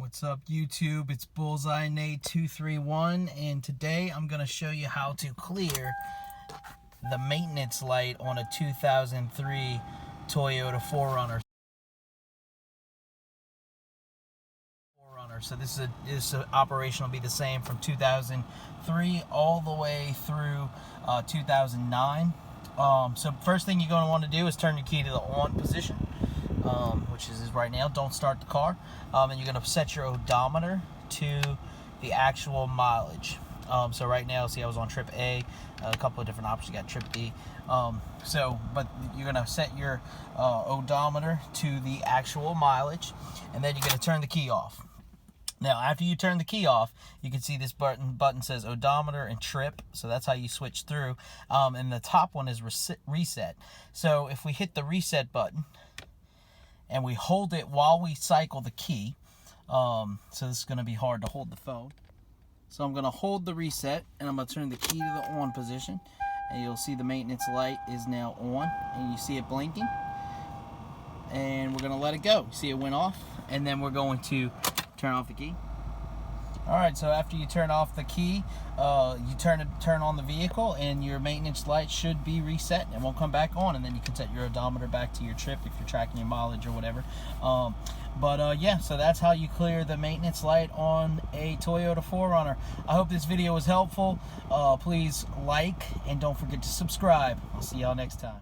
What's up, YouTube? It's Bullseye Nate 231, and today I'm going to show you how to clear the maintenance light on a 2003 Toyota 4Runner. So this operation will be the same from 2003 all the way through 2009. So first thing you're going to want to do is turn your key to the on position, which is right now. Don't start the car. And you're going to set your odometer to the actual mileage. So right now, see, I was on trip A, a couple of different options. You got trip B. But you're going to set your odometer to the actual mileage, and then you're going to turn the key off. Now, after you turn the key off, you can see this button says odometer and trip, so that's how you switch through. And the top one is reset. So if we hit the reset button and we hold it while we cycle the key, so this is going to be hard to hold the phone. So I'm going to hold the reset, and I'm going to turn the key to the on position, and you'll see the maintenance light is now on, and you see it blinking. And we're going to let it go. See, it went off, and then we're going to turn off the key. Alright, so after you turn off the key, you turn on the vehicle, and your maintenance light should be reset and won't come back on, and then you can set your odometer back to your trip if you're tracking your mileage or whatever. Yeah, so that's how you clear the maintenance light on a Toyota 4Runner. I hope this video was helpful. Please like and don't forget to subscribe. I'll see y'all next time.